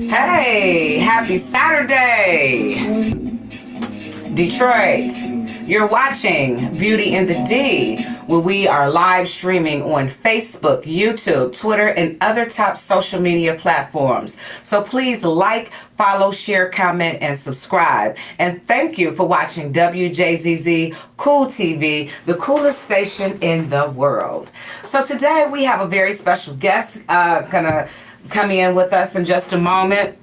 Hey, happy Saturday, Detroit. You're watching Beauty in the D, where we are live streaming on Facebook, YouTube, Twitter, and other top social media platforms. So please like, follow, share, comment, and subscribe. And thank you for watching WJZZ Cool TV, the coolest station in the world. So today we have a very special guest gonna come in with us in just a moment.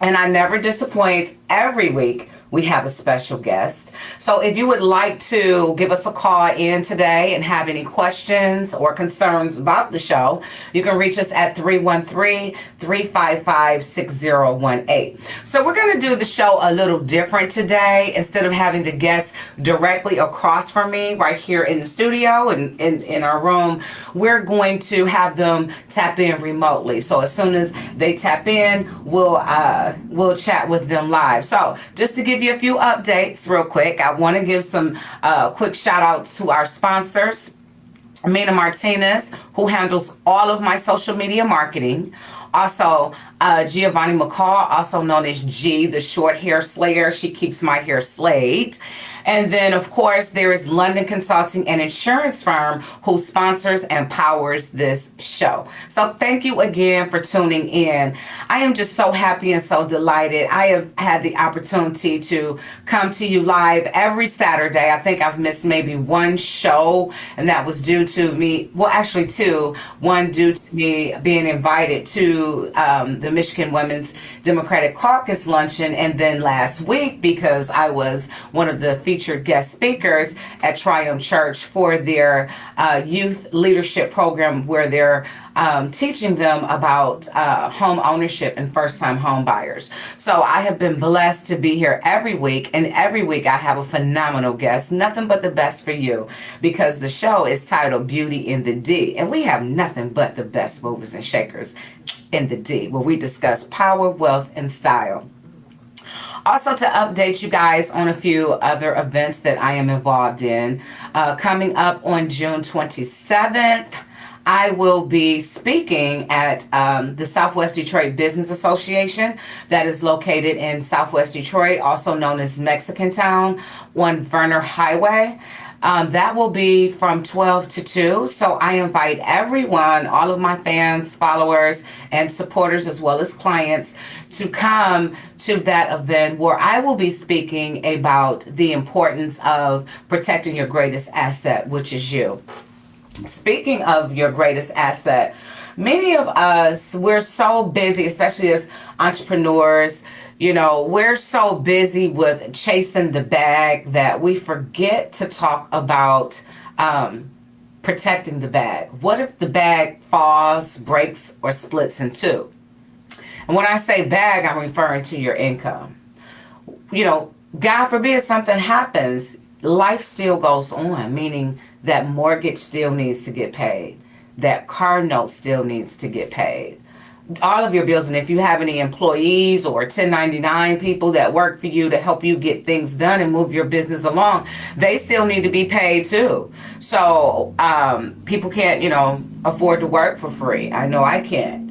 And I never disappoint. Every week we have a special guest. So if you would like to give us a call in today and have any questions or concerns about the show, you can reach us at 313-355-6018. So we're going to do the show a little different today. Instead of having the guests directly across from me right here in the studio and in our room, we're going to have them tap in remotely. So as soon as they tap in, we'll chat with them live. So just to give you a few updates real quick, I want to give some quick shout outs to our sponsors. Mina Martinez, who handles all of my social media marketing. Also, Giovanni McCall, also known as G, the short hair slayer. She keeps my hair slayed. And then, of course, there is London Consulting and Insurance Firm, who sponsors and powers this show. So thank you again for tuning in. I am just so happy and so delighted. I have had the opportunity to come to you live every Saturday. I think I've missed maybe one show, and that was due to me, well, actually two. One due to me being invited to the Michigan Women's Democratic Caucus luncheon, and then last week because I was one of the featured guest speakers at Triumph Church for their youth leadership program, where they're teaching them about home ownership and first-time home buyers. So I have been blessed to be here every week, and every week I have a phenomenal guest, nothing but the best for you, because the show is titled Beauty in the D, and we have nothing but the best movers and shakers in the D, where we discuss power, wealth, and style. Also, to update you guys on a few other events that I am involved in. Coming up on June 27th, I will be speaking at the Southwest Detroit Business Association that is located in Southwest Detroit, also known as Mexican Town on Verner Highway. That will be from 12 to 2. So I invite everyone, all of my fans, followers, and supporters, as well as clients, to come to that event where I will be speaking about the importance of protecting your greatest asset, which is you. Speaking of your greatest asset, many of us, we're so busy, especially as entrepreneurs, you know, we're so busy with chasing the bag that we forget to talk about protecting the bag. What if the bag falls, breaks, or splits in two? And when I say bag, I'm referring to your income. You know, God forbid something happens, life still goes on, meaning that mortgage still needs to get paid, that car note still needs to get paid, all of your bills. And if you have any employees or 1099 people that work for you to help you get things done and move your business along, they still need to be paid too. So people can't, you know, afford to work for free. I know I can't.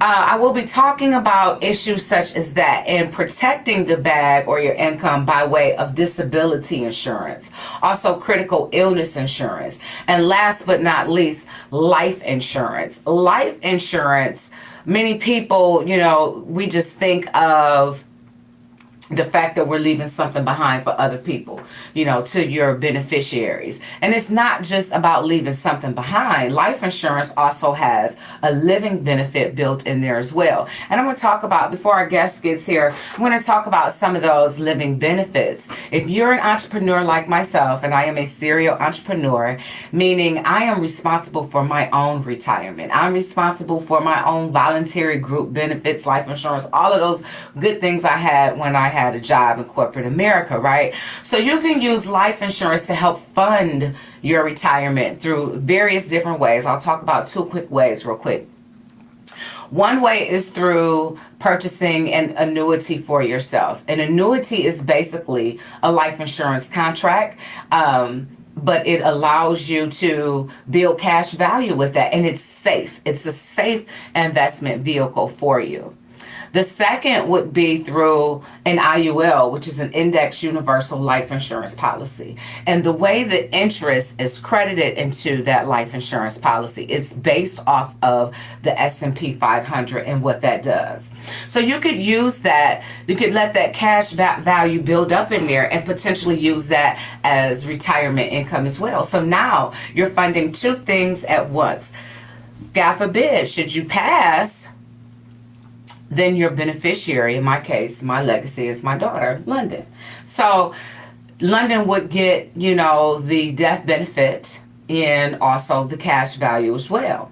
I will be talking about issues such as that and protecting the bag or your income by way of disability insurance, also critical illness insurance, and last but not least, life insurance. Life insurance, many people, you know, we just think of the fact that we're leaving something behind for other people, you know, to your beneficiaries. And it's not just about leaving something behind. Life insurance also has a living benefit built in there as well. And I'm going to talk about, before our guest gets here, I'm going to talk about some of those living benefits. If you're an entrepreneur like myself, and I am a serial entrepreneur, meaning I am responsible for my own retirement. I'm responsible for my own voluntary group benefits, life insurance, all of those good things I had when I had a job in corporate America, right? So you can use life insurance to help fund your retirement through various different ways. I'll talk about two quick ways real quick. One way is through purchasing an annuity for yourself. An annuity is basically a life insurance contract. but it allows you to build cash value with that, and it's safe. It's a safe investment vehicle for you. The second would be through an IUL, which is an index universal life insurance policy. And the way the interest is credited into that life insurance policy, it's based off of the S&P 500 and what that does. So you could use that, you could let that cash value build up in there and potentially use that as retirement income as well. So now you're funding two things at once. God forbid, should you pass, then your beneficiary, in my case, my legacy is my daughter, London. So London would get, the death benefit and also the cash value as well.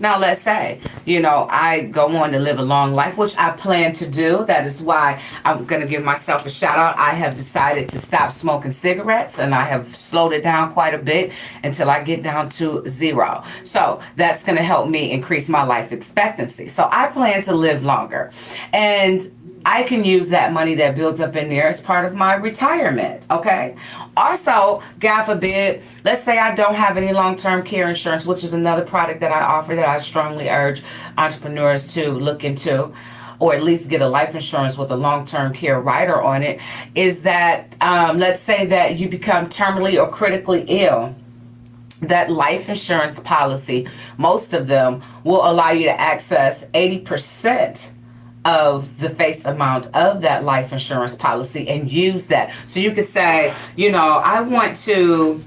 Now, let's say, I go on to live a long life, which I plan to do. That is why I'm going to give myself a shout out. I have decided to stop smoking cigarettes, and I have slowed it down quite a bit until I get down to 0. So that's going to help me increase my life expectancy. So I plan to live longer. And I can use that money that builds up in there as part of my retirement, okay? Also, God forbid, let's say I don't have any long-term care insurance, which is another product that I offer that I strongly urge entrepreneurs to look into, or at least get a life insurance with a long-term care rider on it, is that let's say that you become terminally or critically ill. That life insurance policy, most of them will allow you to access 80% of the face amount of that life insurance policy and use that. So you could say, I want to,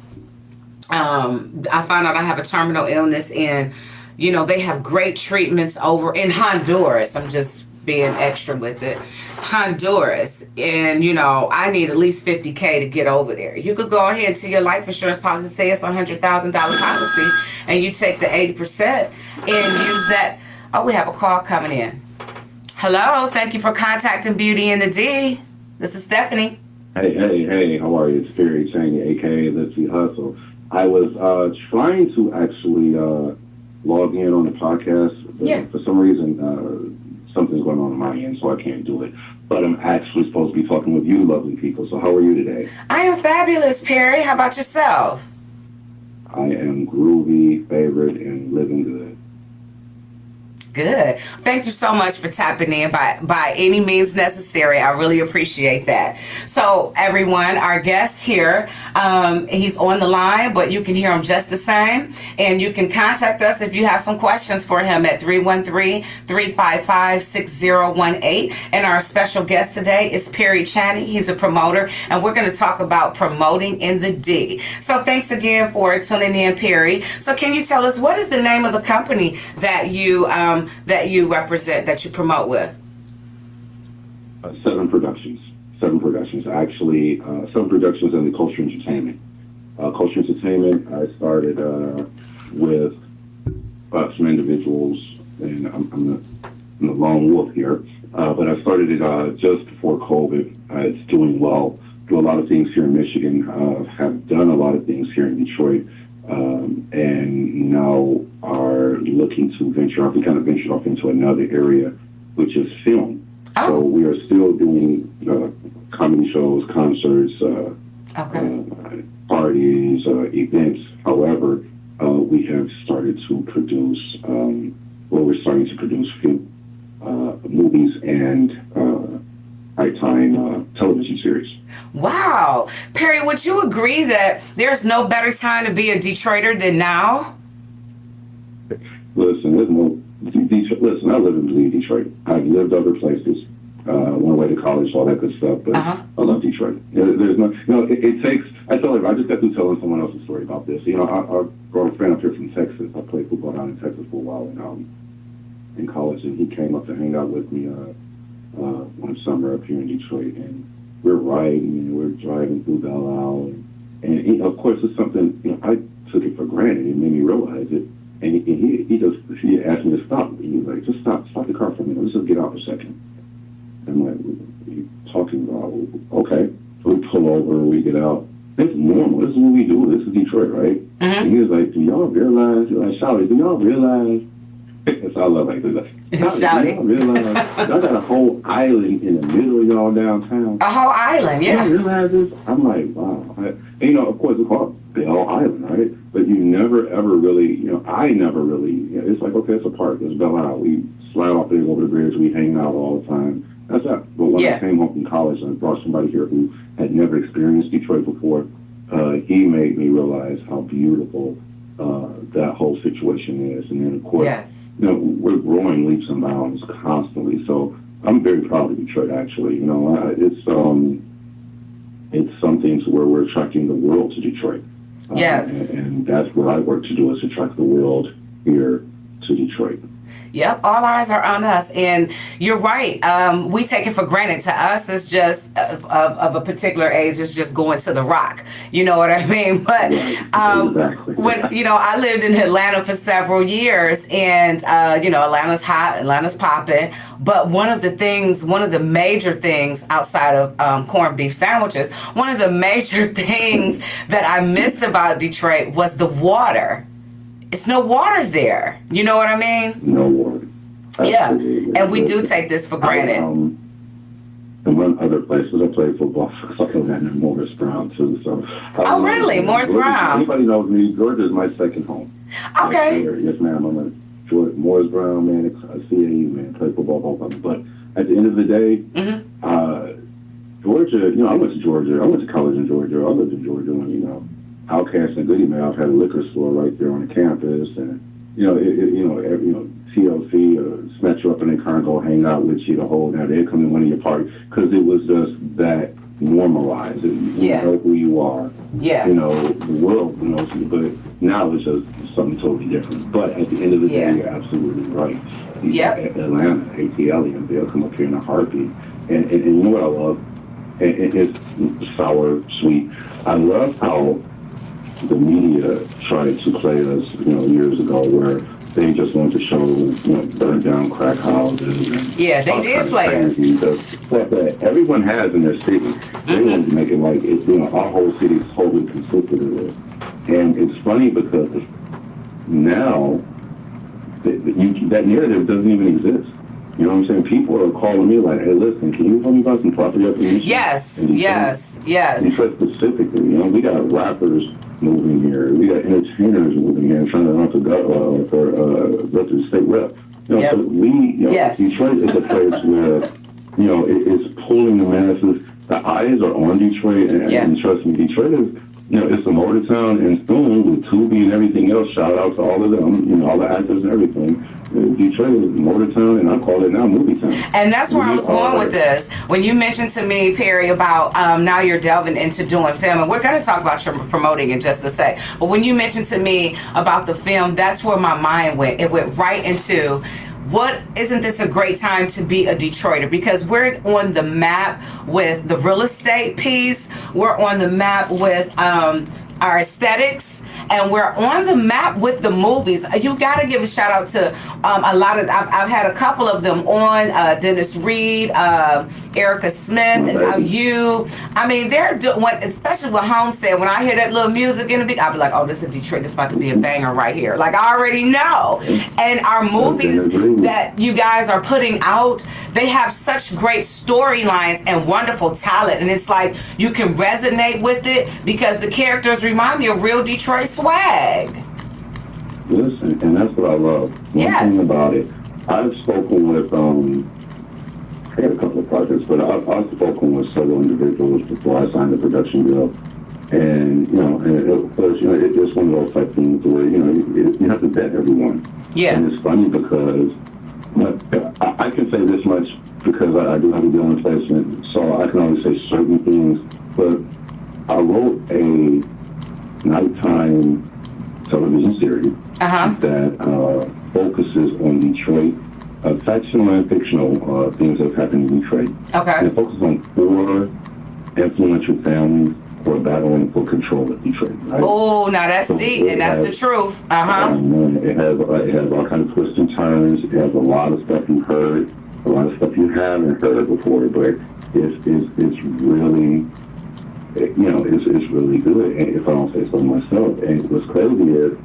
I found out I have a terminal illness, and, they have great treatments over in Honduras. I'm just being extra with it. Honduras. And, I need at least $50K to get over there. You could go ahead to your life insurance policy, say it's a $100,000 policy, and you take the 80% and use that. Oh, we have a call coming in. Hello, thank you for contacting Beauty and the D. This is Stephanie. Hey, how are you? It's Perry Chaney, aka Let's See Hustle. I was trying to actually log in on the podcast, but for some reason something's going on my end, so I can't do it. But I'm actually supposed to be talking with you lovely people, so how are you today? I am fabulous, Perry. How about yourself? I am groovy, favorite, and living good. Good. Thank you so much for tapping in by any means necessary. I really appreciate that. So everyone, our guest here, he's on the line, but you can hear him just the same. And you can contact us if you have some questions for him at 313-355-6018. And our special guest today is Perry Chaney. He's a promoter, and we're going to talk about promoting in the D. So thanks again for tuning in, Perry. So can you tell us, what is the name of the company that you represent, that you promote with? Seven Productions. Actually, Seven Productions and the Culture Entertainment. Culture Entertainment, I started with some individuals, and I'm the lone wolf here, but I started it just before COVID. It's doing well. Do a lot of things here in Michigan. Have done a lot of things here in Detroit. And now are looking to venture off. We kind of ventured off into another area, which is film. Oh. So we are still doing comedy shows, concerts, parties, events. However, we have started to produce, we're starting to produce film, movies and nighttime television series. Wow. Perry, would you agree that there's no better time to be a Detroiter than now? Listen, I live and bleed Detroit. I've lived other places, went away to college, all that good stuff, but I love Detroit. There's no, it takes, I tell you, I just got through telling someone else a story about this. Our friend up here from Texas, I played football down in Texas for a while in college, and he came up to hang out with me one summer up here in Detroit, and we're riding and we're driving through Belle Isle, and of course it's something, I took it for granted. It made me realize it, and he asked me to stop. He was like, just stop the car for a minute, let's just get out for a second. I'm like, what are you talking about? Okay. So we pull over, we get out. It's normal, this is what we do, this is Detroit, right? And he was like, do y'all realize, Shouty, do y'all realize, that's all I love, like, Shouty. Realize, y'all got a whole island in the middle of y'all downtown. A whole island, yeah. You realize this? I'm like, wow. And, of course, Belle Island, right? But you never ever really, I never really, it's like, okay, it's a park, it's Belle Isle. We slide off there over the bridge, we hang out all the time. That's that. But when I came home from college and I brought somebody here who had never experienced Detroit before, he made me realize how beautiful that whole situation is. And then, of course, we're growing leaps and bounds constantly. So I'm very proud of Detroit, actually. It's something to where we're attracting the world to Detroit. And that's what I work to do, is attract the world here to Detroit. Yep, all eyes are on us, and you're right. We take it for granted. To us, it's just of a particular age. It's just going to the Rock. You know what I mean? But exactly. when I lived in Atlanta for several years, and Atlanta's hot, Atlanta's popping. But one of the major things outside of corned beef sandwiches, one of the major things that I missed about Detroit was the water. It's no water there. You know what I mean? No water. Absolutely. Yeah. And we do take this for granted. And one other places, I played football for Atlanta and Morris Brown, too. So. Really? Morris Brown? Anybody knows me, Georgia is my second home. Okay. Yes, ma'am. I'm a Morris Brown, man, CAU, man, play football, but at the end of the day, Georgia, I went to Georgia. I went to college in Georgia. I lived in Georgia when, Outcast and Goodie Mouse had a liquor store right there on the campus, and TLC snatch you up in their car and go hang out with you the whole night. They'd come to one of your parties because it was just that normalized. You know who you are. Yeah. The world knows you, but now it's just something totally different. But at the end of the day, you're absolutely right. Atlanta, ATL, and they'll come up here in a heartbeat. And you know what I love? It's sour, sweet. I love how the media tried to play us, years ago, where they just wanted to show, burn down crack houses. And they did play us. Stuff that everyone has in their city. They wanted to make it like our whole city is totally consistent with it. And it's funny because now that narrative doesn't even exist. You know what I'm saying? People are calling me like, hey, listen, can you tell me about some property up in Michigan? Yes. Detroit specifically, we got rappers moving here. We got entertainers moving here and trying to run for the state rep. So Detroit is a place where, it's pulling the masses. The eyes are on Detroit, and trust me, Detroit is, it's a motor town, and soon with Tubi and everything else, shout out to all of them, all the actors and everything. Detroit is motor town, and I call it now movie town. And that's where I was going with this. When you mentioned to me, Perry, about now you're delving into doing film, and we're going to talk about your promoting in just a sec. But when you mentioned to me about the film, that's where my mind went. It went right into, isn't this a great time to be a Detroiter? Because we're on the map with the real estate piece. We're on the map with our aesthetics, and we're on the map with the movies. You got to give a shout out to a lot of, I've had a couple of them on, Dennis Reed, Erica Smith, and now you. I mean, they're doing, especially with Homestead, when I hear that little music in the beat, I'll be like, oh, this is Detroit, this is about to be a banger right here. Like, I already know. And our movies that you guys are putting out, they have such great storylines and wonderful talent. And it's like, you can resonate with it because the characters remind me of real Detroit swag. Listen, and that's what I love. One thing about it, I've spoken with, I got a couple of projects, but I've spoken with several individuals before I signed the production deal. And, and of course, it's one of those type things where, you have to vet everyone. Yeah. And it's funny because I can say this much because I do have a deal in placement, so I can only say certain things, but I wrote a nighttime television series that focuses on Detroit, factual and fictional things that have happened in Detroit. Okay. And it focuses on 4 influential families who are battling for control of Detroit. Right? Oh, now that's deep, and that's the truth. It has all kinds of twists and turns. It has a lot of stuff you've heard, a lot of stuff you haven't heard before, but it's really, it's really good, if I don't say so myself. And what's crazy is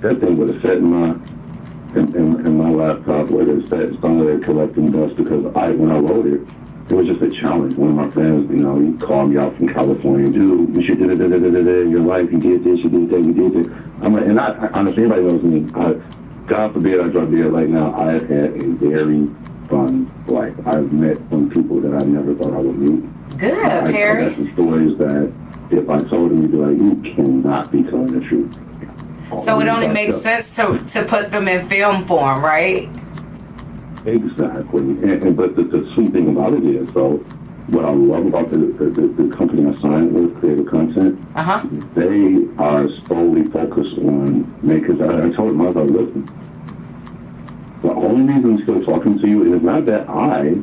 that thing would have sat in my laptop where it's sat somewhere collecting dust because when I wrote it, it was just a challenge. One of my friends, you know, he called me out from California, dude, you should your life, you did this, you did that, you did this. I'm like, and I honestly, anybody knows me. God forbid I drop dead right now. I have had a very fun life. I've met some people that I never thought I would meet. Good, Perry. I got some stories that if I told them, you'd be like, you cannot be telling the truth. So it only makes sense to put them in film form, right? Exactly. But the sweet thing about it is, so what I love about the company I signed with, Creative Content, they are solely focused on making, I told them, I was like, listen, the only reason I'm still talking to you is not that I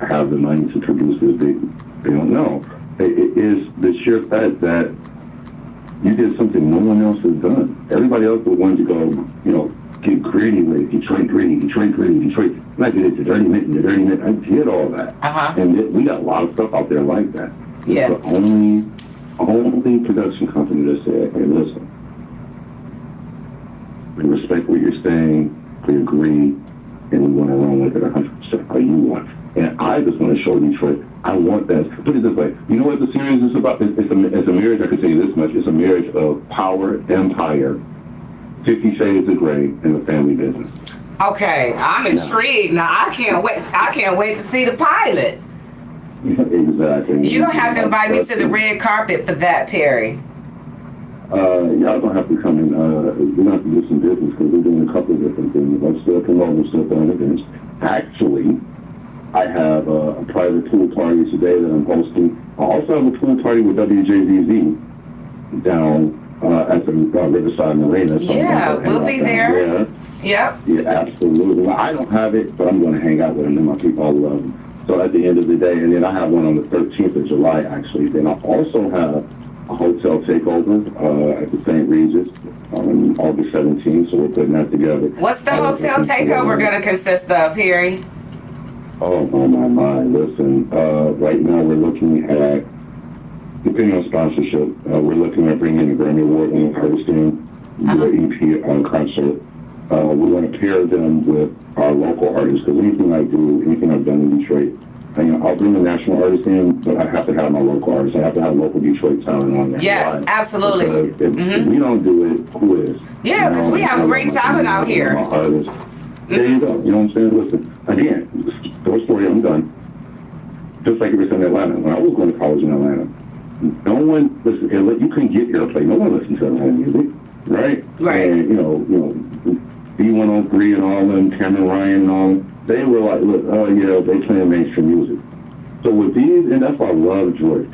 have the money to produce this they don't know. It is the sheer fact that you did something no one else has done. Everybody else would want to go, you know, get gritty with Detroit gritty. And I did it, the dirty minute. I did all that. And we got a lot of stuff out there like that. Yeah. It's the only production company that said, hey, listen, we respect what you're saying, we agree, and we want to run with it 100% how you want. And I just want to show Detroit, I want that. Put it this way, you know what the series is about? It's a marriage, I can tell you this much, it's a marriage of power, empire, 50 Shades of Grey, and the family business. Okay, I'm intrigued. Now I can't wait to see the pilot. Exactly. You're gonna have to invite me to the red carpet for that, Perry. Y'all gonna have to come in. We're gonna have to do some business because we're doing a couple of different things. I'm still promoting, still throwing events. Actually, I have a private pool party today that I'm hosting. I also have a pool party with WJZZ down at the Riverside Marina. So yeah, we'll be there. Yep. Yeah, absolutely. Well, I don't have it, but I'm going to hang out with them, and my people all love them. So at the end of the day, and then I have one on the 13th of July, actually. Then I also have a hotel takeover at the St. Regis on August 17th, so we're putting that together. What's the hotel takeover going to consist of, Harry? Oh, my. Listen, right now we're looking at, depending on sponsorship, we're looking at bringing a Grammy Award-winning artist in, the EP concert. We want to pair them with our local artists, because anything I do, anything I've done in Detroit, I'll bring a national artist in, but I have to have my local artists. I have to have local Detroit talent on there. Yes, absolutely. If we don't do it, who is? Yeah, because we have great talent out here. There you go. You know what I'm saying? Listen, again, short story, I'm done. Just like it was in Atlanta. When I was going to college in Atlanta, no one listened. You couldn't get airplay. No one listened to Atlanta music, right? Right. And you know, B103 and all them, Cameron Ryan and all them, they were like, look, they playing mainstream music. So with these, and that's why I love George.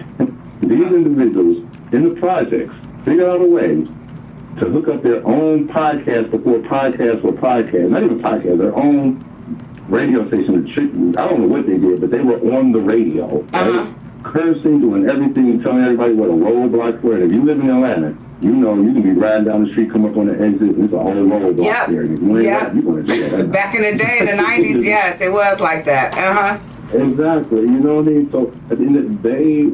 These individuals in the projects figured out a way to hook up their own podcast before podcasts were podcasts. Not even podcasts, their own radio station. I don't know what they did, but they were on the radio, right? Cursing, doing everything, telling everybody what a roadblocks were. And if you live in Atlanta, you know you can be riding down the street, come up on the exit, and it's a whole roadblock there. And if you ain't you're going to do that. Back in the day, in the 90s, yes, it was like that. Exactly. You know what I mean? So at the end of the day,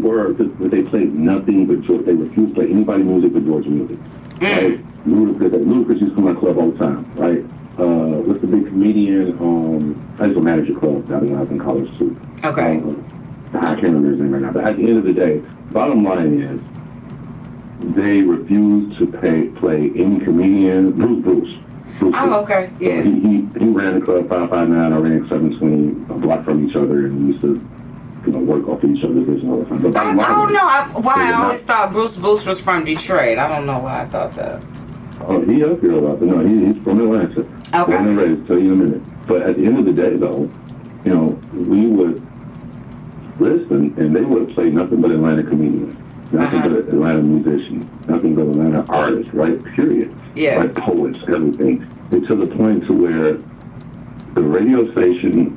they played nothing but George. They refused to play anybody music but George music. Right? Ludacris used to come to my club all the time, right? What's the big comedian? I used to manage a club down when I was in college too. Okay. I can't remember his name right now, but at the end of the day, bottom line is they refused to play any comedian. Bruce. Oh, okay. Yeah. He ran the club 559. I ran 720, a block from each other, and we used to work off each other's business all the time. But I don't know why I always thought Bruce was from Detroit. I don't know why I thought that. Oh, he up here about that. No, he's from Atlanta. Okay. Born and raised, tell you in a minute. But at the end of the day, though, we would listen, and they would play nothing but Atlanta comedians, nothing but Atlanta musicians, nothing but Atlanta artists, right? Period. Yeah. Like poets, everything. And to the point to where the radio station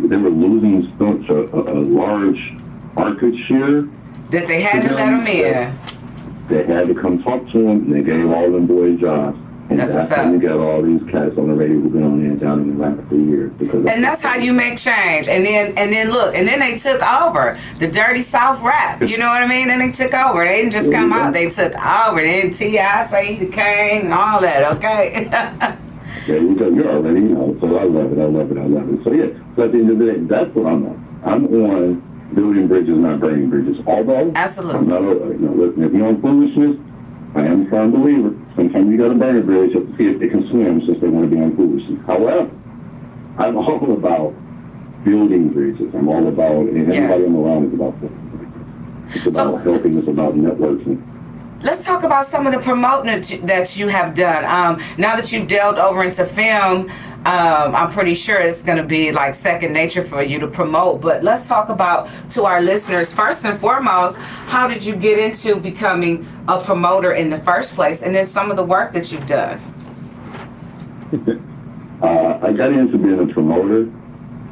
they were losing such a large market share that they had to let them in. They had to come talk to them, and they gave all them boys jobs. And that's how you got all these cats on the radio who've been on there down in Atlanta for years. And that's how you make change. And then they took over the Dirty South rap. You know what I mean? Then they took over. They didn't just come out. They took over. Then T.I. say the king and all that. Okay. There you go. You already know. So I love it. So yeah. So at the end of the day, that's what I'm on. I'm on building bridges, not burning bridges. Although, Absolutely. I'm not, listen, if you're on foolishness, I am a firm believer. Sometimes you got to burn a bridge just to see if they can swim since they want to be on foolishness. However, I'm all about building bridges. I'm all about, and everybody I'm around is about that. It's about helping, it's about networking. Let's talk about some of the promoting that you have done. Now that you've delved over into film, I'm pretty sure it's going to be like second nature for you to promote. But let's talk about, to our listeners, first and foremost, how did you get into becoming a promoter in the first place? And then some of the work that you've done. I got into being a promoter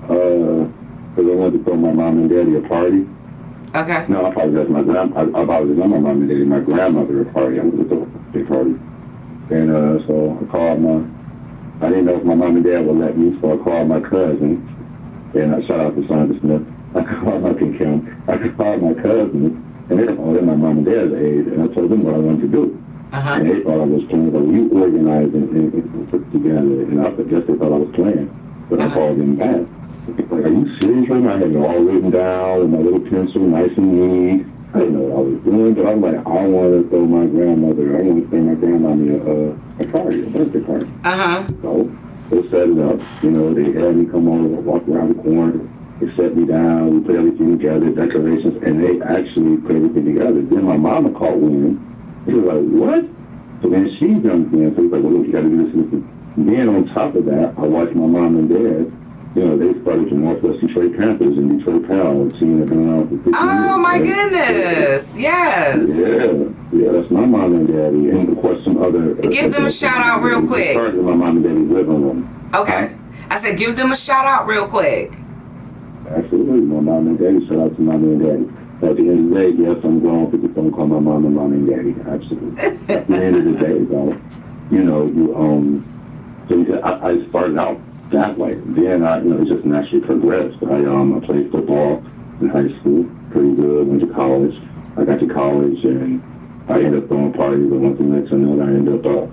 because I wanted to throw my mom and daddy a party. Okay. No, I apologize. I apologize. Not my mom and daddy. My grandmother a party. I was at a big party, and so I called I didn't know if my mom and dad would let me, so I called my cousin, and I shout out to Sandra Smith. I called my cousin, and they're my mom and dad's age, and I told them what I wanted to do. And they thought I was playing, but you organized and put together, and I guess they thought I was playing, but I called them back. Like, are you serious right now? I had it all written down with my little pencil, nice and neat. I didn't know what I was doing, but I'm like, I want to throw my grandmother, I want to throw my grandmommy a party, a birthday party. So they set it up, they had me come over, walk around the corner, they set me down, we put everything together, decorations, and they actually put everything together. Then my mama caught wind. She was like, what? So then she jumped in, so he's like, well, look, you got to do this. Then on top of that, I watched my mom and dad. They started the Northwest Detroit Panthers and Detroit Power, a team that's been around for 50 years. Oh, my goodness. Yes. Yeah, that's my mom and daddy. And, of course, some other... Give them a shout-out real quick. Started my mom and daddy living room. Okay. I said give them a shout-out real quick. Absolutely. My mom and daddy. Shout out to mom and daddy. At the end of the day, yes, I'm grown. People don't call my mom and daddy. Absolutely. At the end of the day, though, so I started out that way. Then it just naturally progressed. I played football in high school, pretty good. Went to college. I got to college and I ended up throwing parties. But one thing led to another. I ended up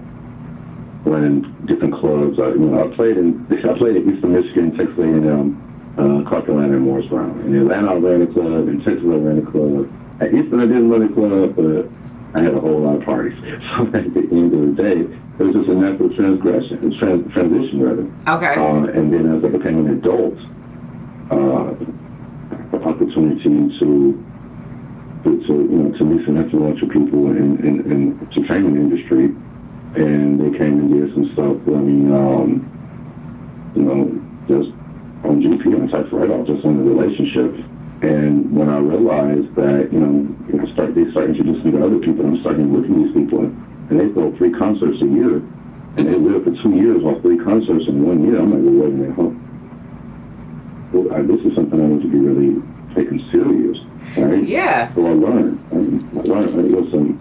running different clubs. I played at Eastern Michigan, Texas A&M, Clark Atlanta, and Morris Brown. In Atlanta, I ran a club. In Texas, I ran a club. At Eastern, I didn't run a club, but I had a whole lot of parties. So at the end of the day, it was just a natural transition rather. Okay. And then as I became an adult, opportunity to meet some influential people in the training industry, and they came and did some stuff. Just on GP on text right off, just on the relationships. And when I realized that, they start introducing me to other people, I'm starting to look at these people, and they throw 3 concerts a year, and they live for 2 years off 3 concerts in 1 year. I'm like, well, wait a minute, this is something I need to be really taken serious, right? Yeah. So I learned. Listen,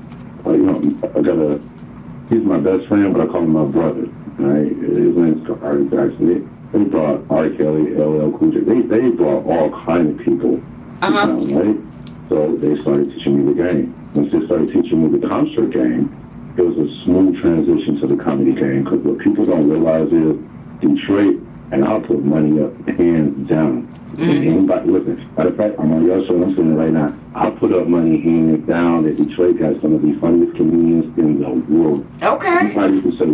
he's my best friend, but I call him my brother, right? His name's Ari Jackson. They brought R. Kelly, LL Cool J. They brought all kinds of people down, right? So they started teaching me the game. Once they started teaching me the concert game, it was a smooth transition to the comedy game, because what people don't realize is Detroit, and I'll put money up hands down. Anybody, listen, matter of fact, I'm on your show, I'm saying right now, I'll put up money hands down that Detroit got some of the funniest comedians in the world. Okay. Anybody who say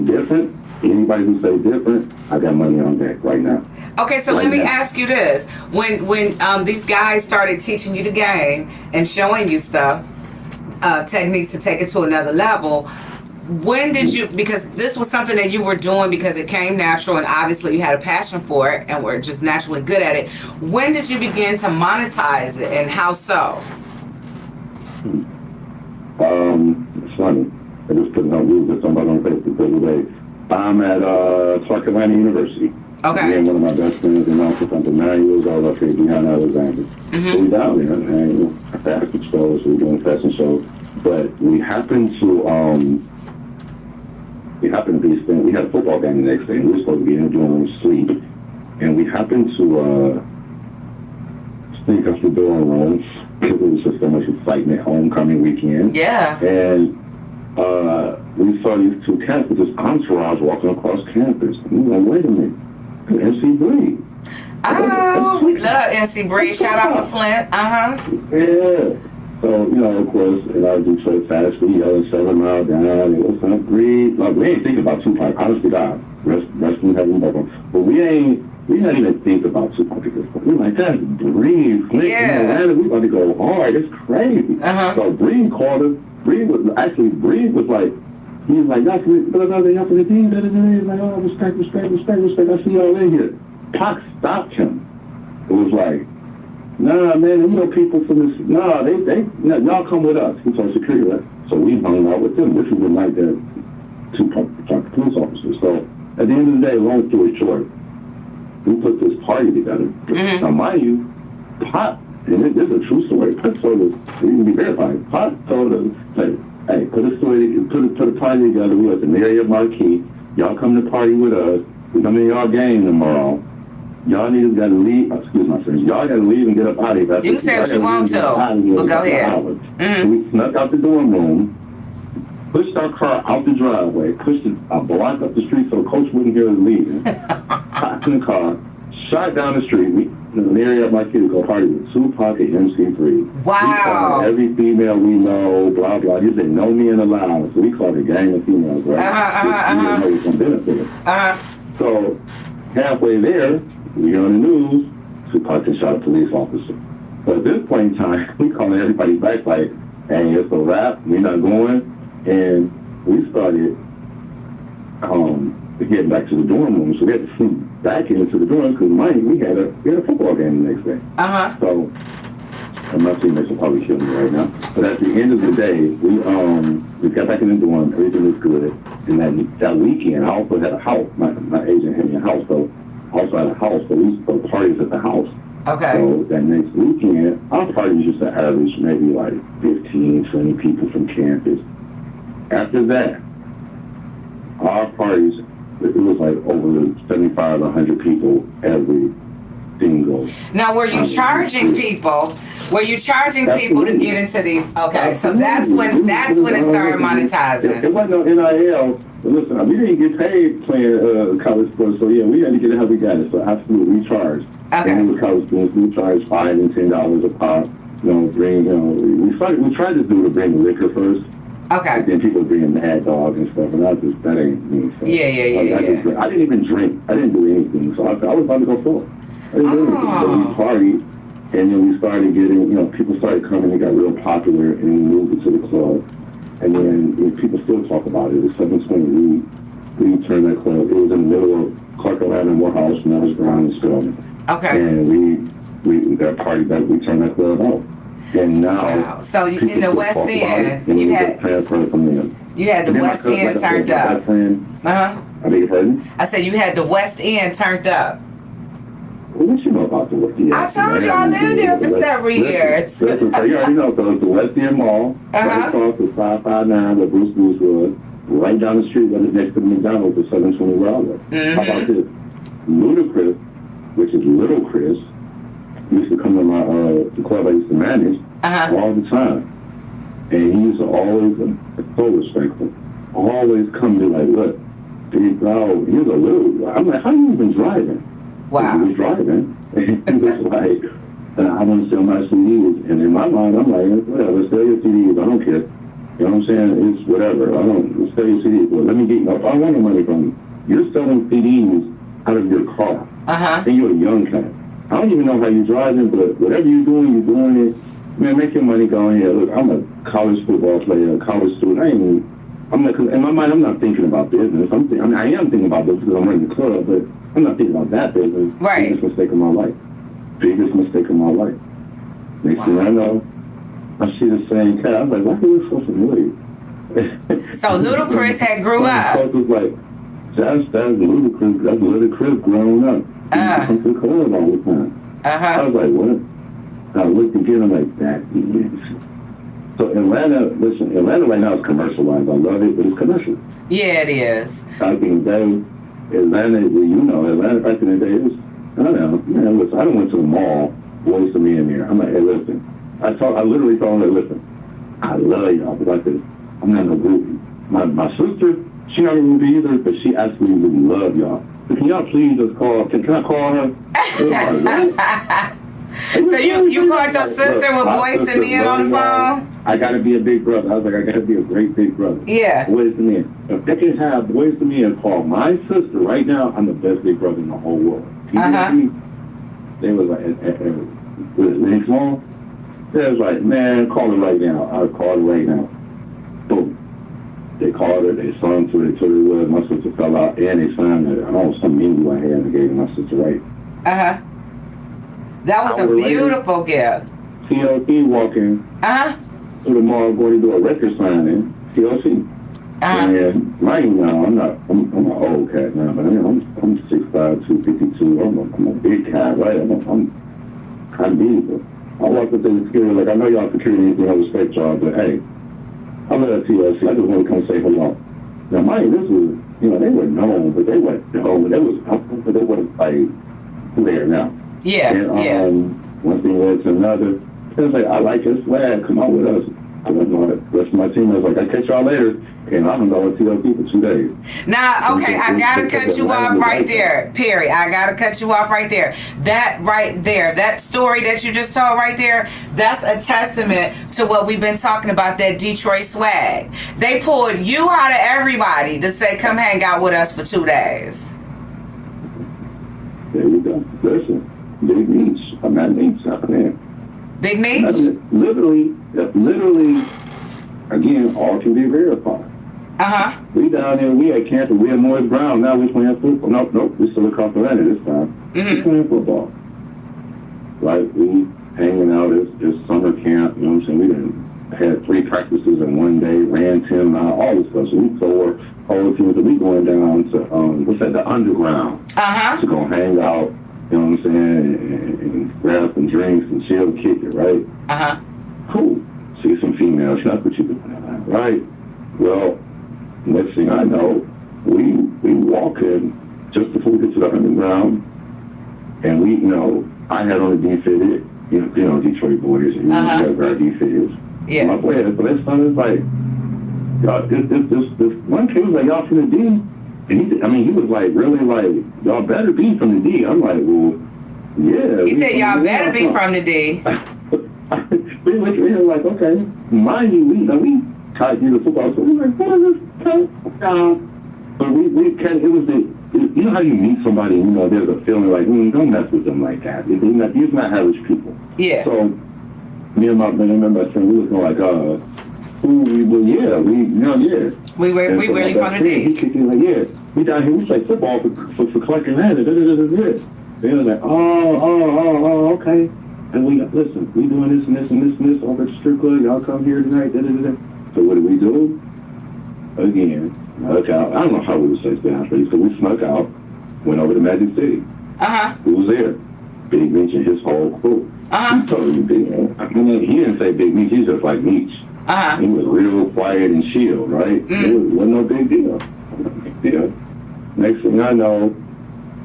different, I got money on deck right now. Okay, so let me ask you this. When these guys started teaching you the game and showing you stuff, techniques to take it to another level, when did you, because this was something that you were doing because it came natural and obviously you had a passion for it and were just naturally good at it, when did you begin to monetize it, and how so? It's funny. I just put it on news, somebody on Facebook the other day. I'm at Clark Atlanta University. Okay. Me and one of my best friends and also something 9 years old up here behind Alexander. So we down there and fashion shows, we're doing fashion shows. But we happened to be staying, we had a football game the next day, and we were supposed to be in the dorm room sleep. And we happened to sneak up the dorm room because it was just so much excitement, homecoming weekend. Yeah. And we saw these 2 cats with this entourage walking across campus. And we were like, wait a minute, MC Green. Oh, we love NC Bree. Shout out to Flint. Yeah. So, you know, of course, in our Detroit fast, we yelling 7 Mile down, and what's up, Breathe? Like, we ain't think about Tupac, honestly, God. Rest in heaven, brother. But we didn't even think about Tupac at this point. We were like, that's Breathe. Flint, Yeah. we about to go hard. It's crazy. So Breathe called us. Breathe was like, he was like, y'all for the team, he's like, oh, respect. I see y'all in here. Pac stopped him. It was like, nah, man, them little people from this, y'all come with us. He told security that. So we hung out with them, which was the night that Tupac talked to police officers. So at the end of the day, long story short, we put this party together. Now, mind you, Pac, and this is a true story, Pac told us, we can be verified, Pac told us, hey, put a party together. We at the Marriott Marquis. Y'all come to party with us. We come in y'all game tomorrow. Y'all niggas gotta leave. Excuse my friends. Y'all gotta leave and get up out of here. You can say what you want to, but go ahead. So we snuck out the dorm room, pushed our car out the driveway, pushed it a block up the street so the coach wouldn't hear us leaving. Hopped in the car, shot down the street. We Marriott Marquis to go party with Tupac and MC3. Wow. We called every female we know, blah, blah. You said no men allowed. So we called a gang of females, right? We didn't know it was going to benefit us. So halfway there, we on the news, Tupac had shot a police officer. So at this point in time, we calling everybody back like, hey, it's a wrap, we're not going. And we started getting back to the dorm room. So we had to sneak back into the dorm because, mind you, we had a football game the next day. So, and my teammates will probably kill me right now. But at the end of the day, we got back in the dorm, everything was good. And that weekend, I also had a house. My agent had me a house, so I also had a house, so we used to throw parties at the house. Okay. So that next weekend, our parties used to average maybe like 15, 20 people from campus. After that, our parties, it was like over 75 to 100 people every single. Now, were you charging people? Were you charging people to get into these? Okay, so that's when it started monetizing. It wasn't no NIL. But listen, we didn't get paid playing college sports, so yeah, we had to get it how we got it. So absolutely, we charged. Okay. And with college students, we charged $5 and $10 a pop. We tried to do to bring liquor first. Okay. But then people bringing Mad Dog and stuff, and that ain't me. So Yeah. I didn't even drink. I didn't do anything. So I was about to go for it. I didn't do anything. So we partied, and then we started getting, people started coming. It got real popular, and we moved it to the club. And then people still talk about it. It was 720. We turned that club. It was in the middle of Clark Atlanta, Morehouse, Mellis Brown, and Spelman. Okay. And we got party back. We turned that club out. And now, so in the West End, you had the West End turned up. I beg your pardon? I said you had the West End turned up. Well, what you know about the West End? I told you I lived there for several years. So you already know. So it's the West End Mall, right across the 559 where Bruce was, right down the street, right next to the McDonald's, the 720 Railway. How about this? Ludacris, which is Little Chris, used to come to the club I used to manage all the time. And he used to always, so respectful, always come to like, look, big bro, he was a little, I'm like, how you even driving? Wow. He was driving, and he was like, I want to sell my CDs. And in my mind, I'm like, whatever, sell your CDs, I don't care. You know what I'm saying? It's whatever, I don't, sell your CDs. Well, let me get, if I want no money from you, you're selling CDs out of your car. And you're a young cat. I don't even know how you're driving, but whatever you're doing it. Man, make your money go ahead. Look, I'm a college football player, a college student. In my mind, I'm not thinking about business. I am thinking about business because I'm running the club, but I'm not thinking about that business. Right. Biggest mistake of my life. Biggest mistake of my life. Next thing I know, I see the same cat. I'm like, why do we so familiar? So Ludacris had grew up. I was like, that's Ludacris. That's Ludacris growing up. He comes to the club all the time. I was like, what? I looked again, I'm like, that is. So Atlanta right now is commercialized. I love it, but it's commercial. Yeah, it is. Back in the day, Atlanta back in the day, it was, I don't know, man, listen, I done went to the mall, boys to me in there. I'm like, hey, listen. I literally told her, listen, I love y'all, but like this, I'm not no groupie. My sister, she not a groupie either, but she absolutely love y'all. can y'all please just call? Can I call her? So you called your sister with Boyz II Men on the phone? I gotta be a big brother. I was like, I gotta be a great big brother. Yeah. Boyz II Men. If they can have Boyz II Men call my sister right now, I'm the best big brother in the whole world. You know me? They was like, was it Link Small? They was like, man, call her right now. I'll call her right now. Boom. They called her, they sung to it, told her what my sister fell out, and they signed her. I don't know, some menu I had and gave my sister right. That was a beautiful gift. TLC walking to the mall going to do a record signing. TLC. And mind you now, I'm an old cat now, but I'm 6'5", 252. I'm a big cat, right? I'm kind of beautiful. I walked up to the security, like, I know y'all security ain't gonna respect y'all, but hey, I love TLC. I just want to come say hello. Now, mind you, this was, they were known, but they weren't known. They weren't like who they are now. Yeah, and one thing led to another. They was like, I like your swag. Come on with us. I went on the rest of my team. I was like, I'll catch y'all later. And I'm going to TLC for 2 days. Now, okay, I got to cut you off right there. Perry, I got to cut you off right there. That right there, that story that you just told right there, that's a testament to what we've been talking about, that Detroit swag. They pulled you out of everybody to say, come hang out with us for 2 days. There you go. Listen, Big Meats. I'm not Meats. I'm there. Big Meats? Literally, again, all can be verified. We down there, we at camp, we at Morris Brown. Now we're playing football. Nope, we're still across Atlanta this time. We're playing football. Like, we hanging out, it's summer camp, you know what I'm saying? We done had 3 practices in 1 day, ran 10 miles, all this stuff. So we tore all the teams, we going down to, the underground. To go hang out, you know what I'm saying, and grab some drinks and chill, kick it, right? Cool. See some females, that's what you do, right? Well, next thing I know, we walking just before we get to the underground, and I had on a D-fitted, Detroit boys, and whatever our D-fitteds. Yeah. My boy had, but that son is like, y'all, this one kid was like, y'all from the D? And he was like, really like, y'all better be from the D. I'm like, well, yeah. He said, y'all better be from the D. We looked at him like, okay, mind you, we tried to do the football, so we were like, what is this? But it was you know how you meet somebody, there's a feeling like, don't mess with them like that. These not average people. Yeah. So, me and my friend, we was going like, we really from the D. He kicked in like, yeah, we down here, we play football for collecting land. They was like, oh, okay. And we listen, we doing this and this and this and this over at the strip club. Y'all come here tonight. So what do we do? Again, snuck out. I don't know how we would say that, so we snuck out, went over to Magic City. Who was there? Big Meech and his whole crew. He told me Big Meech. He didn't say Big Meech. He's just like Meech. He was real quiet and chill, right? It wasn't no big deal. Next thing I know,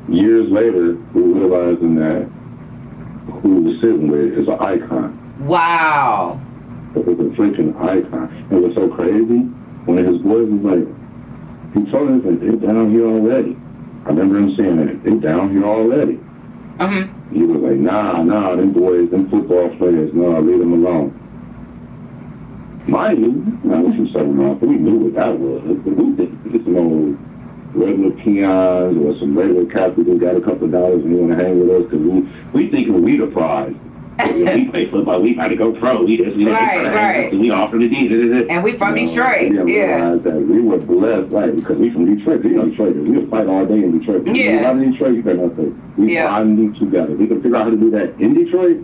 years later, we're realizing that who we were sitting with is an icon. Wow. It was a freaking icon. It was so crazy. One of his boys was like, he told us that they're down here already. I remember him saying that, they're down here already. He was like, nah, them boys, them football players, no, leave them alone. Mind you, we from Southern Mount, we knew what that was. But we didn't get some old regular peons or some regular cats who just got a couple of dollars and they want to hang with us because we thinking we the prize. We play football, we got to go pro. We right. We off from the D. And we from Detroit. We realized that we were blessed, right? Because we from Detroit. Detroit. We would fight all day in Detroit. Yeah. In Detroit, you better not say. We bonding together. We can figure out how to do that in Detroit.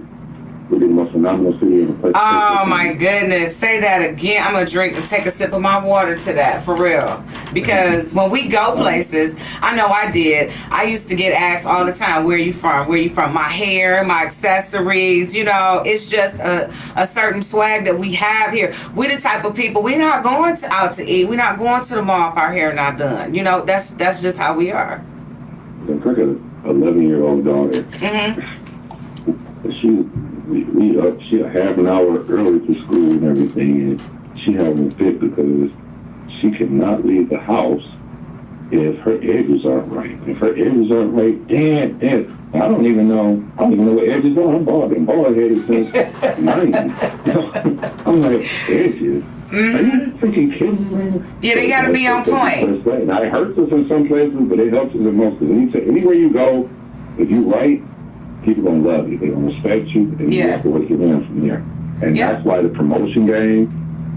We're the most phenomenal city in the place. Oh my goodness. Say that again. I'm going to take a sip of my water to that, for real. Because when we go places, I know I did. I used to get asked all the time, where you from? Where you from? My hair, my accessories, it's just a certain swag that we have here. We're the type of people, we're not going out to eat. We're not going to the mall if our hair not done. That's just how we are. I got an 11-year-old daughter. We up, she a half an hour early to school and everything, and she having a fit because she cannot leave the house if her edges aren't right. If her edges aren't right, damn, I don't even know what edges are. I'm bald headed since 90. I'm like, edges? Are you freaking kidding me? Yeah, they gotta be on point. Now, it hurts us in some places, but it helps us in most. Anywhere you go, if you right, people gonna love you. They gonna respect you, and you have to work your in from there. And that's why the promotion game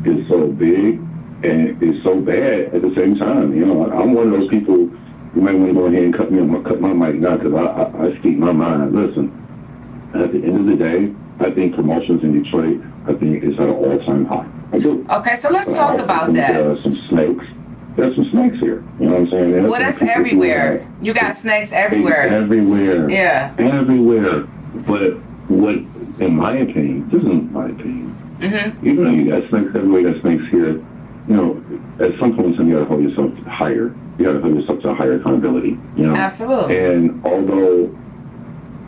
is so big and it's so bad at the same time. You know, I'm one of those people. You might want to go ahead and cut my mic now because I speak my mind. Listen, at the end of the day, I think promotions in Detroit, I think it's at an all-time high. I do. Okay, so let's talk about that. There are some snakes. There's some snakes here. You know what I'm saying? Well, that's everywhere. You got snakes everywhere. Everywhere. Yeah. Everywhere. But what, in my opinion, this isn't my opinion. Mm-hmm. Even though you got snakes everywhere, you got snakes here, you know, at some point you gotta hold yourself higher. You gotta hold yourself to a higher accountability. You know? Absolutely. And although,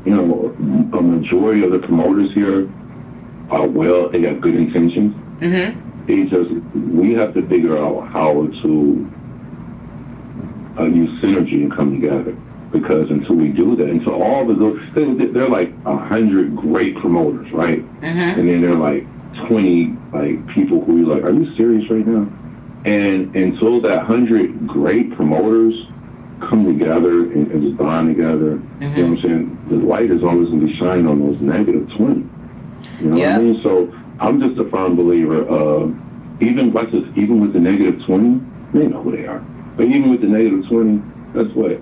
you know, a majority of the promoters here are they got good intentions. Mm-hmm. We have to figure out how to use synergy and come together. Because until we do that, until all the they're like 100 great promoters, right? Mm-hmm. And then they're like 20 like people who are like, are you serious right now? And until that 100 great promoters come together and just bond together, you know what I'm saying? The light is always going to be shining on those negative 20. You know what I mean? So I'm just a firm believer of even with the negative 20, they know who they are. But even with the negative 20, that's what.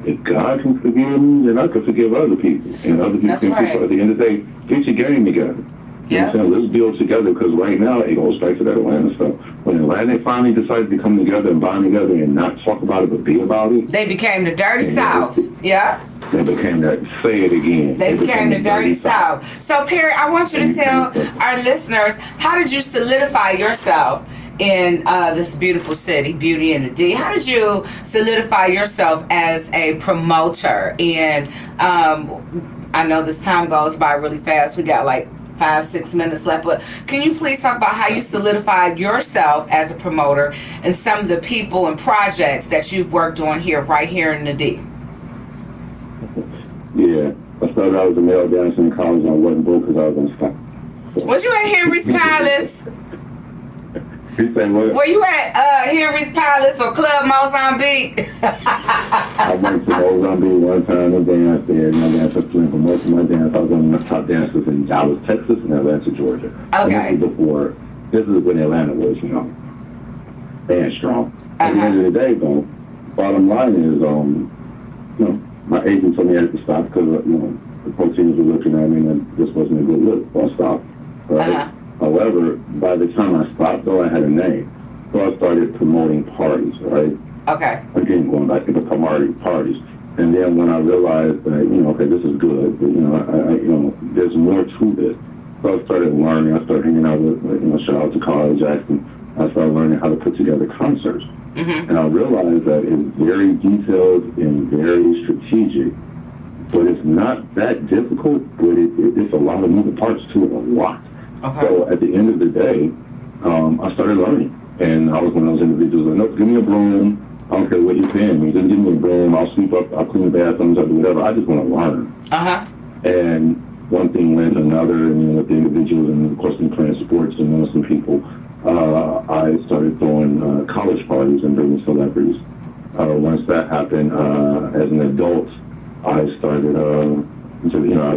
If God can forgive them, then I can forgive other people. And other people can forgive. At the end of the day, get your game together. You know what I'm saying? Let's build together, because right now it goes back to that Atlanta stuff. When Atlanta finally decided to come together and bond together and not talk about it but be about it, they became the Dirty South. Yeah. They became that. Say it again. They became the Dirty South. So, Perry, I want you to tell our listeners, how did you solidify yourself in this beautiful city, Beauty and the D? How did you solidify yourself as a promoter? And I know this time goes by really fast. We got like 5-6 minutes left, but can you please talk about how you solidified yourself as a promoter and some of the people and projects that you've worked on right here in the D? Yeah, I started out as a male dancer in college, and I wasn't broke because I was on stock. Was you at Henry's Palace? You say what? Were you at Henry's Palace or Club Mozambique? I went to Mozambique one time and danced there. My dance was playing for most of my dance. I was one of the top dancers in Dallas, Texas, and Atlanta, Georgia. Okay. This is when Atlanta was, you know, band strong. At the end of the day, though, bottom line is, you know, my agent told me I had to stop because, you know, the pro teams were looking at me and this wasn't a good look, so I stopped. Right? However, by the time I stopped, though, I had a name. So I started promoting parties, right? Okay. Again, going back to the parties. And then when I realized that, you know, okay, this is good, but, you know, you know, there's more to this. So I started learning. I started hanging out with, you know, shout out to Carl Jackson. I started learning how to put together concerts. Mm-hmm. And I realized that it's very detailed and very strategic, but it's not that difficult, but it's a lot of moving parts to it, a lot. Okay. So at the end of the day, I started learning. And I was one of those individuals like, no, give me a broom. I don't care what you're paying me. Just give me a broom. I'll sweep up. I'll clean the bathrooms. I'll do whatever. I just want to learn. Uh-huh. And one thing led to another. And, you know, with the individuals and, of course, in playing sports and knowing some people, I started throwing college parties and bringing celebrities. Once that happened, as an adult, I started... So, you know,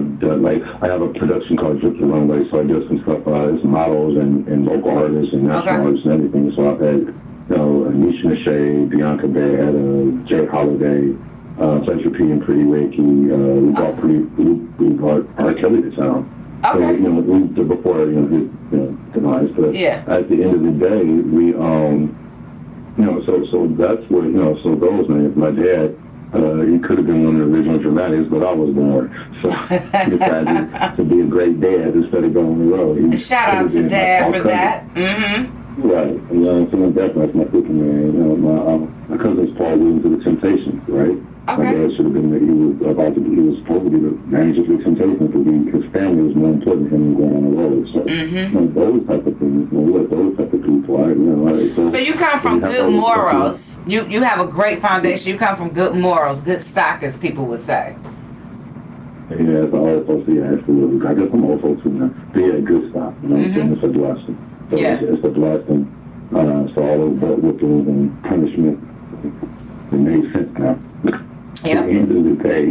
I have a production called Drip the Runway, so I do some stuff as models and local artists and national artists and everything. So I've had, you know, Nisha Nashay, Bianca Bad, Jay Holiday, Fletcher P and Pretty Wakey. We brought R. Kelly to town. Okay. So, you know, before, you know, his demise. But at the end of the day, we, you know, so that's what, you know, so those, man, my dad, he could have been one of the original dramatics, but I was born. So he decided to be a great dad instead of going on the road. Shout out to Dad for that. Mm-hmm. Right. You know, so definitely that's my cooking man. You know, my cousin's Paul Williams of the Temptations, right? My dad should have been there. He was supposed to be the manager for Temptation for being, his family was more important than him going on the road. So, those type of things, those type of people, So you come from good morals. You have a great foundation. You come from good morals, good stock, as people would say. Yeah, it's old folks, yeah, absolutely. I guess I'm old folks too now. But yeah, good stuff. You know what I'm saying? It's a blessing. So it's a blessing. So all those butt whippings and punishment, it makes sense now. Yeah. At the end of the day,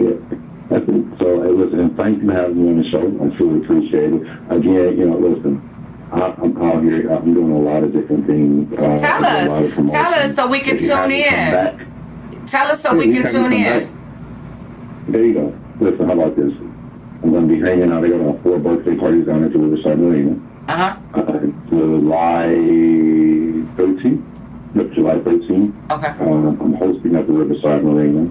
that's it. So, hey, listen, thank you for having me on the show. I truly appreciate it. Again, listen, I'm out here. I'm doing a lot of different things. Tell us so we can tune in. Tell us so we can tune in. There you go. Listen, how about this? I'm going to be hanging out. I got 4 birthday parties down at the Riverside Marina. July 13th. Yep, July 13th. Okay. I'm hosting at the Riverside Marina,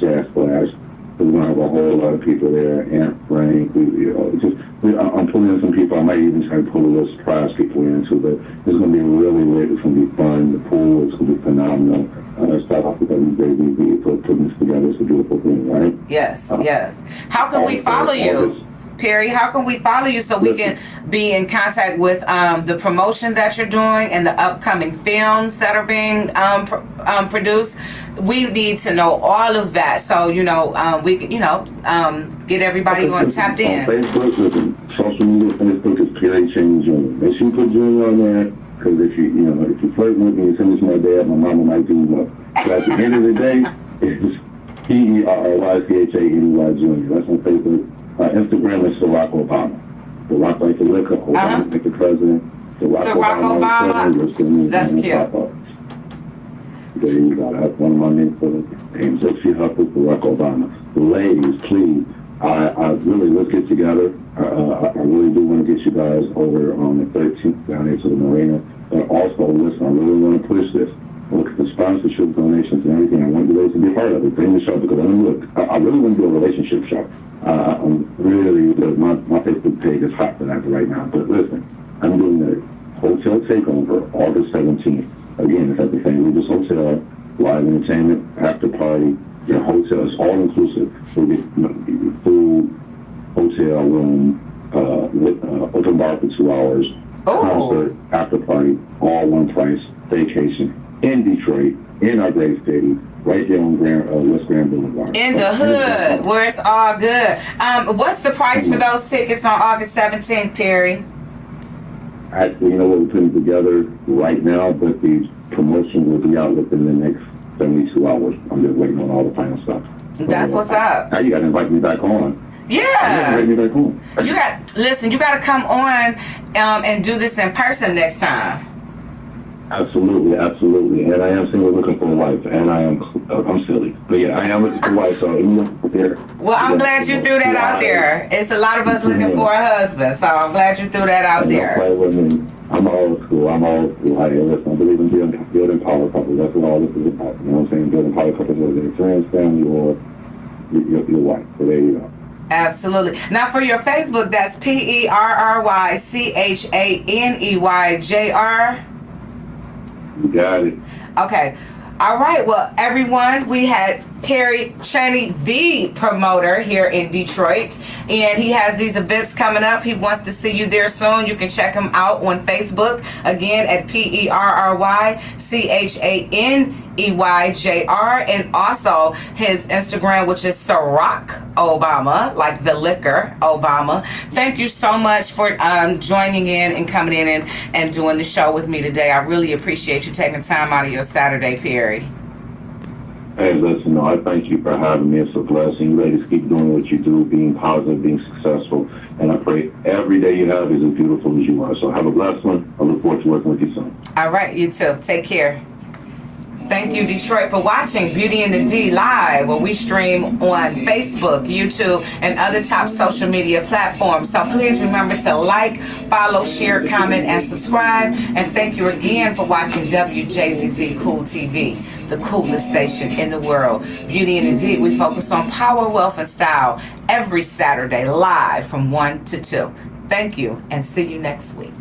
Jazz Flash. We're going to have a whole lot of people there. Aunt Frank, I'm pulling in some people. I might even try to pull a little surprise people in too, but it's going to be really lit. It's going to be fun. The pool is going to be phenomenal. Start off with WJZZ for putting this together. It's a beautiful thing, right? Yes, yes. How can we follow you? Perry, how can we follow you so we can be in contact with the promotion that you're doing and the upcoming films that are being produced? We need to know all of that so, we can, get everybody going tapped in. On Facebook, listen, social media, Facebook is Perry Cheney Jr. Make sure you put Jr. on there, because if you flirt with me and send it to my dad, my mama might do more. But at the end of the day, it's PERRYCHANEY Jr. That's on Facebook. Instagram is Barack Obama. Barack like the liquor, Obama like the president. Barack Obama. That's cute. There you go. That's one of my mentors. And Gypsy Hufford, Barack Obama. Ladies, please, let's get together. I really do want to get you guys over on the 13th down here to the marina. But also, listen, I really want to push this. Look at the sponsorship, donations, and everything. I want you guys to be part of it. Bring the show because I really want to do a relationship show. My Facebook page is hot for that right now. But listen, I'm doing a hotel takeover August 17th. Again, it's at the St. Regis Hotel, live entertainment, after party. Your hotel is all inclusive. So you get food, hotel room, open bar for 2 hours, concert, after party, all one price, vacation in Detroit, in our great city. Right there on West Grand Boulevard. In the hood, where it's all good. What's the price for those tickets on August 17th, Perry? Actually, what we're putting together right now, but the promotion will be out within the next 72 hours. I'm just waiting on all the final stuff. That's what's up. Now you got to invite me back on. Yeah. Invite me back on. You got to come on and do this in person next time. Absolutely. And I am single looking for a wife, and I'm silly. But yeah, I am looking for a wife, so there. Well, I'm glad you threw that out there. It's a lot of us looking for a husband, so I'm glad you threw that out there. Don't play with me. I'm old school. Listen, I believe in building power couples. That's what all this is about. You know what I'm saying? Building power couples, whether they're friends, family, or your wife. So there you go. Absolutely. Now for your Facebook, that's PERRYCHANEYJR. You got it. Okay. All right. Well, everyone, we had Perry Cheney, the promoter here in Detroit, and he has these events coming up. He wants to see you there soon. You can check him out on Facebook again at PERRYCHANEYJR, and also his Instagram, which is Barack Obama, like the liquor Obama. Thank you so much for joining in and coming in and doing the show with me today. I really appreciate you taking time out of your Saturday, Perry. Hey, listen, I thank you for having me. It's a blessing. You ladies keep doing what you do, being positive, being successful. And I pray every day you have is as beautiful as you are. So have a blessed one. I look forward to working with you soon. All right, you too. Take care. Thank you, Detroit, for watching Beauty and the D Live, where we stream on Facebook, YouTube, and other top social media platforms. So please remember to like, follow, share, comment, and subscribe. And thank you again for watching WJZZ Cool TV, the coolest station in the world. Beauty and the D, we focus on power, wealth, and style every Saturday live from 1 to 2. Thank you, and see you next week.